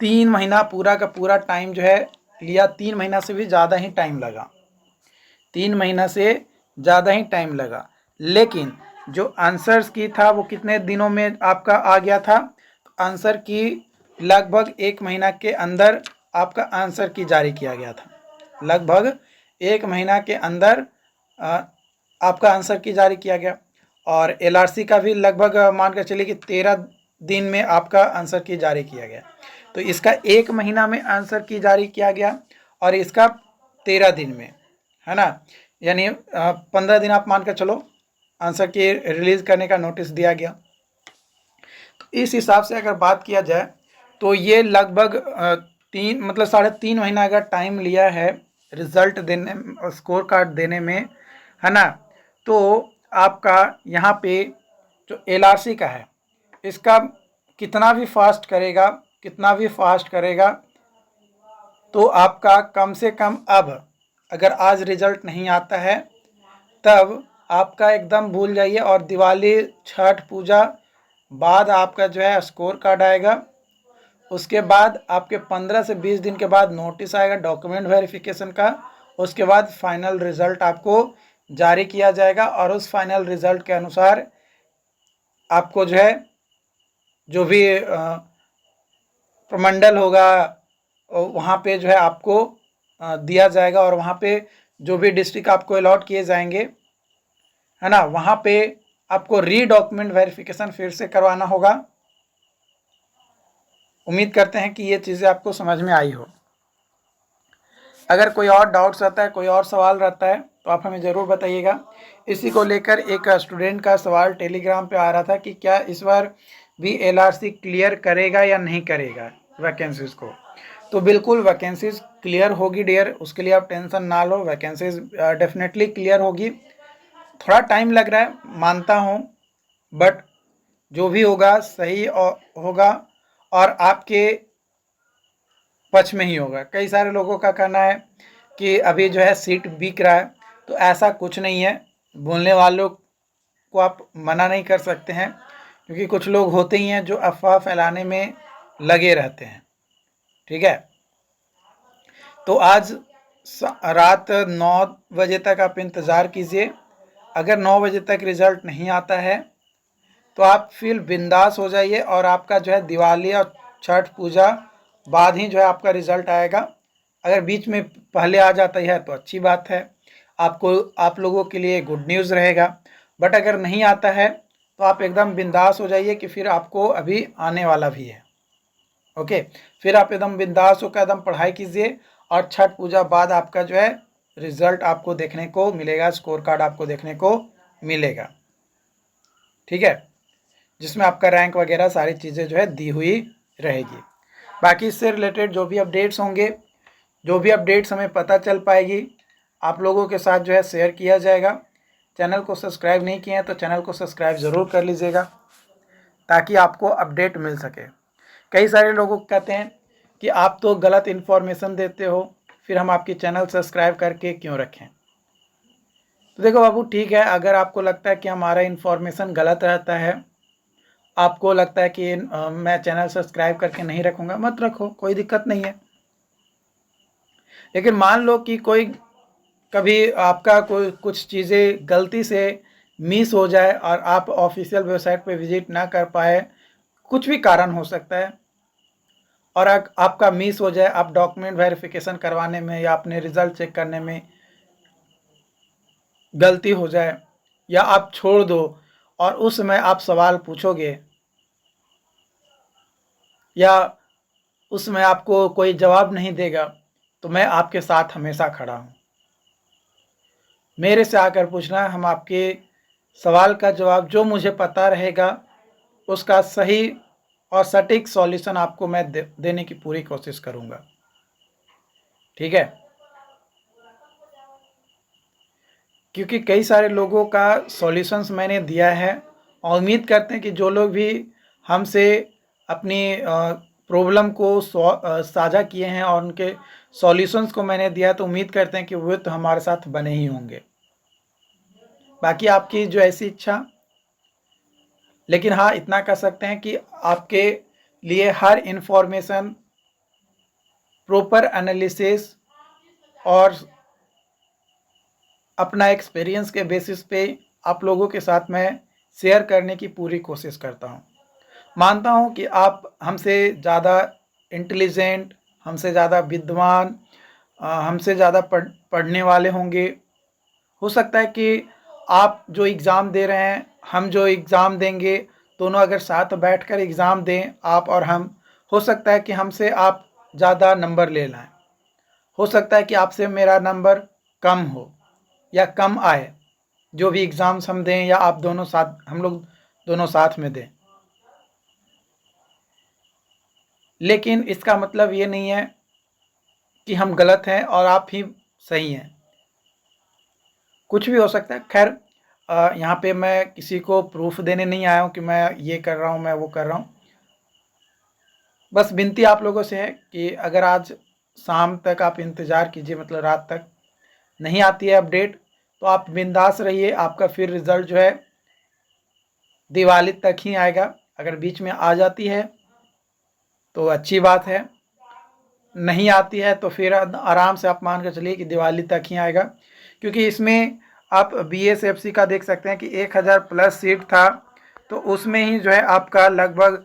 3 महीना पूरा का पूरा टाइम जो है लिया, 3 महीना से भी ज़्यादा ही टाइम लगा, 3 महीना से ज़्यादा ही टाइम लगा। लेकिन जो आंसर्स की था वो कितने दिनों में आपका आ गया था? आंसर की लगभग 1 महीना के अंदर आपका आंसर की जारी किया गया था। लगभग 1 महीना के अंदर आपका आंसर की जारी किया गया। और एलआरसी का भी लगभग मान कर चलिए कि 13 दिन में आपका आंसर की जारी किया गया। तो इसका 1 महीना में आंसर की जारी किया गया और इसका 13 दिन में, है ना, यानी 15 दिन आप मान कर चलो आंसर की रिलीज़ करने का नोटिस दिया गया। तो इस हिसाब से अगर बात किया जाए तो ये लगभग 3.5 महीना अगर टाइम लिया है रिज़ल्ट देने, स्कोर कार्ड देने में, है ना, तो आपका यहाँ पे जो एलआरसी का है इसका कितना भी फास्ट करेगा तो आपका कम से कम, अब अगर आज रिज़ल्ट नहीं आता है तब आपका एकदम भूल जाइए, और दिवाली छठ पूजा बाद आपका जो है स्कोर कार्ड आएगा। उसके बाद आपके 15 से 20 दिन के बाद नोटिस आएगा डॉक्यूमेंट वेरिफिकेशन का। उसके बाद फाइनल रिज़ल्ट आपको जारी किया जाएगा और उस फाइनल रिज़ल्ट के अनुसार आपको जो है जो भी प्रमंडल होगा वहाँ पे जो है आपको दिया जाएगा, और वहाँ पे जो भी डिस्ट्रिक्ट आपको अलॉट किए जाएंगे, है ना, वहाँ पे आपको रीडॉक्यूमेंट वेरिफिकेशन फिर से करवाना होगा। उम्मीद करते हैं कि ये चीज़ें आपको समझ में आई हो। अगर कोई और डाउट्स रहता है, कोई और सवाल रहता है तो आप हमें ज़रूर बताइएगा। इसी को लेकर एक स्टूडेंट का सवाल टेलीग्राम पे आ रहा था कि क्या इस बार भी एलआरसी क्लियर करेगा या नहीं करेगा वैकेंसीज़ को। तो बिल्कुल वैकेंसीज़ क्लियर होगी डियर, उसके लिए आप टेंशन ना लो, वैकेंसीज़ डेफिनेटली क्लियर होगी। थोड़ा टाइम लग रहा है मानता हूँ, बट जो भी होगा सही होगा और आपके पक्ष में ही होगा। कई सारे लोगों का कहना है कि अभी जो है सीट बिक रहा है, तो ऐसा कुछ नहीं है। बोलने वालों को आप मना नहीं कर सकते हैं, क्योंकि कुछ लोग होते ही हैं जो अफवाह फैलाने में लगे रहते हैं। ठीक है, तो आज रात 9 बजे तक आप इंतज़ार कीजिए। अगर 9 बजे तक रिज़ल्ट नहीं आता है तो आप फिर बिंदास हो जाइए, और आपका जो है दिवाली और छठ पूजा बाद ही जो है आपका रिज़ल्ट आएगा। अगर बीच में पहले आ जाता है तो अच्छी बात है, आप लोगों के लिए गुड न्यूज़ रहेगा। बट अगर नहीं आता है तो आप एकदम बिंदास हो जाइए कि फिर आपको अभी आने वाला भी है। ओके, फिर आप एकदम बिंदास होकर एकदम पढ़ाई कीजिए, और छठ पूजा बाद आपका जो है रिज़ल्ट आपको देखने को मिलेगा, स्कोर कार्ड आपको देखने को मिलेगा। ठीक है, जिसमें आपका रैंक वगैरह सारी चीज़ें जो है दी हुई रहेगी। बाकी इससे रिलेटेड जो भी अपडेट्स होंगे, जो भी अपडेट्स हमें पता चल पाएगी, आप लोगों के साथ जो है शेयर किया जाएगा। चैनल को सब्सक्राइब नहीं किए हैं तो चैनल को सब्सक्राइब ज़रूर कर लीजिएगा, ताकि आपको अपडेट मिल सके। कई सारे लोग कहते हैं कि आप तो गलत इन्फॉर्मेशन देते हो, फिर हम आपकी चैनल सब्सक्राइब करके क्यों रखें। तो देखो बाबू, ठीक है, अगर आपको लगता है कि हमारा इन्फॉर्मेशन गलत रहता है, आपको लगता है कि मैं चैनल सब्सक्राइब करके नहीं रखूँगा, मत रखो, कोई दिक्कत नहीं है। लेकिन मान लो कि कोई कभी आपका कोई कुछ चीज़ें गलती से मिस हो जाए और आप ऑफिशियल वेबसाइट पे विजिट ना कर पाए, कुछ भी कारण हो सकता है, और आपका मिस हो जाए, आप डॉक्यूमेंट वेरिफिकेशन करवाने में या अपने रिज़ल्ट चेक करने में गलती हो जाए, या आप छोड़ दो और उस समय आप सवाल पूछोगे या उस समय आपको कोई जवाब नहीं देगा, तो मैं आपके साथ हमेशा खड़ा हूँ। मेरे से आकर पूछना, हम आपके सवाल का जवाब जो मुझे पता रहेगा उसका सही और सटीक सॉल्यूशन आपको मैं देने की पूरी कोशिश करूँगा। ठीक है, क्योंकि कई सारे लोगों का सॉल्यूशंस मैंने दिया है, और उम्मीद करते हैं कि जो लोग भी हमसे अपनी प्रॉब्लम को साझा किए हैं और उनके सॉल्यूशंस को मैंने दिया, तो उम्मीद करते हैं कि वो तो हमारे साथ बने ही होंगे। बाकी आपकी जो ऐसी इच्छा, लेकिन हाँ इतना कर सकते हैं कि आपके लिए हर इन्फॉर्मेशन प्रॉपर एनालिसिस और अपना एक्सपीरियंस के बेसिस पे आप लोगों के साथ मैं शेयर करने की पूरी कोशिश करता हूँ। मानता हूँ कि आप हमसे ज़्यादा इंटेलिजेंट, हमसे ज़्यादा विद्वान, हमसे ज़्यादा पढ़ने वाले होंगे। हो सकता है कि आप जो एग्ज़ाम दे रहे हैं, हम जो एग्ज़ाम देंगे, दोनों अगर साथ बैठकर एग्ज़ाम दें आप और हम, हो सकता है कि हमसे आप ज़्यादा नंबर ले लाएं। हो सकता है कि आपसे मेरा नंबर कम हो या कम आए, जो भी एग्ज़ाम्स हम दें या आप दोनों साथ, हम लोग दोनों साथ में दें। लेकिन इसका मतलब ये नहीं है कि हम गलत हैं और आप ही सही हैं, कुछ भी हो सकता है। खैर, यहाँ पे मैं किसी को प्रूफ देने नहीं आया हूँ कि मैं ये कर रहा हूँ, मैं वो कर रहा हूँ। बस विनती आप लोगों से है कि अगर आज शाम तक आप इंतज़ार कीजिए, मतलब रात तक नहीं आती है अपडेट, तो आप बिंदास रहिए। आपका फिर रिज़ल्ट जो है दिवाली तक ही आएगा। अगर बीच में आ जाती है तो अच्छी बात है, नहीं आती है तो फिर आराम से आप मान कर चलिए कि दिवाली तक ही आएगा। क्योंकि इसमें आप बीएसएफसी का देख सकते हैं कि 1000 प्लस सीट था, तो उसमें ही जो है आपका लगभग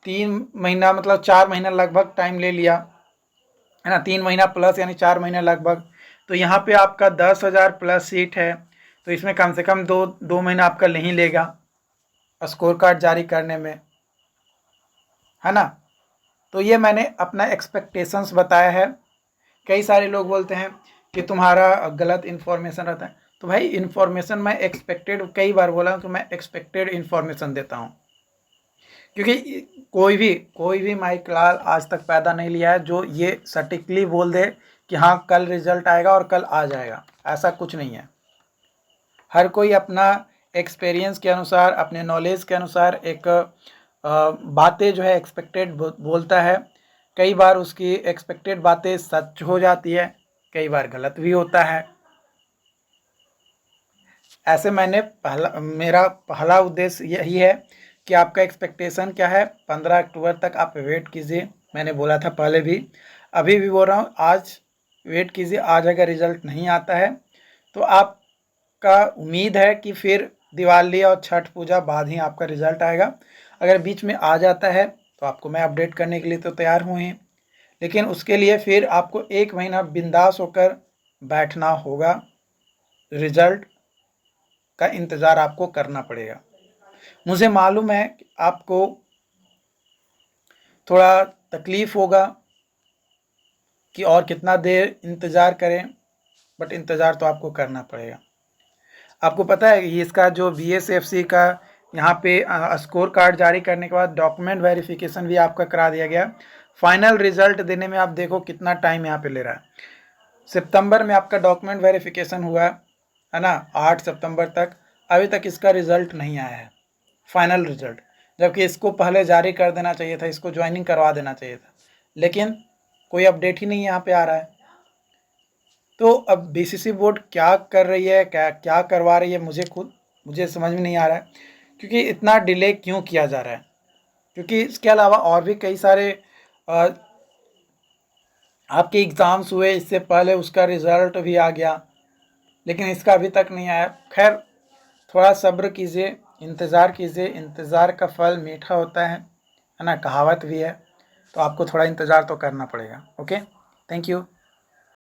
3 महीना, मतलब 4 महीना लगभग टाइम ले लिया है ना। 3 महीना प्लस यानी 4 महीना लगभग। तो यहाँ पे आपका 10,000 प्लस सीट है, तो इसमें कम से कम दो महीना आपका नहीं लेगा स्कोर कार्ड जारी करने में, है ना। तो ये मैंने अपना एक्सपेक्टेशंस बताया है। कई सारे लोग बोलते हैं कि तुम्हारा गलत इन्फॉर्मेशन रहता है, तो भाई इन्फॉर्मेशन मैं एक्सपेक्टेड, कई बार बोला हूँ कि मैं एक्सपेक्टेड इन्फॉर्मेशन देता हूँ। क्योंकि कोई भी माइक लाल आज तक पैदा नहीं लिया है जो ये सटिकली बोल दे कि हाँ कल रिजल्ट आएगा और कल आ जाएगा, ऐसा कुछ नहीं है। हर कोई अपना एक्सपीरियंस के अनुसार, अपने नॉलेज के अनुसार एक बातें जो है एक्सपेक्टेड बोलता है। कई बार उसकी एक्सपेक्टेड बातें सच हो जाती है, कई बार गलत भी होता है। ऐसे मेरा पहला उद्देश्य यही है कि आपका एक्सपेक्टेशन क्या है। 15 अक्टूबर तक आप वेट कीजिए, मैंने बोला था पहले भी, अभी भी बोल रहा हूँ, आज वेट कीजिए। आज अगर रिज़ल्ट नहीं आता है तो आपका उम्मीद है कि फिर दिवाली और छठ पूजा बाद ही आपका रिज़ल्ट आएगा। अगर बीच में आ जाता है तो आपको मैं अपडेट करने के लिए तो तैयार हूँ ही, लेकिन उसके लिए फिर आपको 1 महीना बिंदास होकर बैठना होगा। रिज़ल्ट का इंतज़ार आपको करना पड़ेगा। मुझे मालूम है कि आपको थोड़ा तकलीफ़ होगा कि और कितना देर इंतज़ार करें, बट इंतज़ार तो आपको करना पड़ेगा। आपको पता है कि इसका जो बीएसएफसी का यहाँ पे स्कोर कार्ड जारी करने के बाद डॉक्यूमेंट वेरिफिकेशन भी आपका करा दिया गया। फाइनल रिज़ल्ट देने में आप देखो कितना टाइम यहाँ पे ले रहा है। सितंबर में आपका डॉक्यूमेंट वेरिफिकेशन हुआ है ना, 8 सितंबर तक, अभी तक इसका रिज़ल्ट नहीं आया है, फाइनल रिज़ल्ट। जबकि इसको पहले जारी कर देना चाहिए था, इसको ज्वाइनिंग करवा देना चाहिए था, लेकिन कोई अपडेट ही नहीं यहाँ पे आ रहा है। तो अब बीसीसी बोर्ड क्या कर रही है, क्या करवा रही है, मुझे समझ में नहीं आ रहा है। क्योंकि इतना डिले क्यों किया जा रहा है? क्योंकि इसके अलावा और भी कई सारे आपके एग्ज़ाम्स हुए इससे पहले, उसका रिज़ल्ट भी आ गया, लेकिन इसका अभी तक नहीं आया। खैर, थोड़ा सब्र कीजिए, इंतज़ार कीजिए, इंतज़ार का फल मीठा होता है ना, कहावत भी है। तो आपको थोड़ा इंतज़ार तो करना पड़ेगा। Okay, thank you.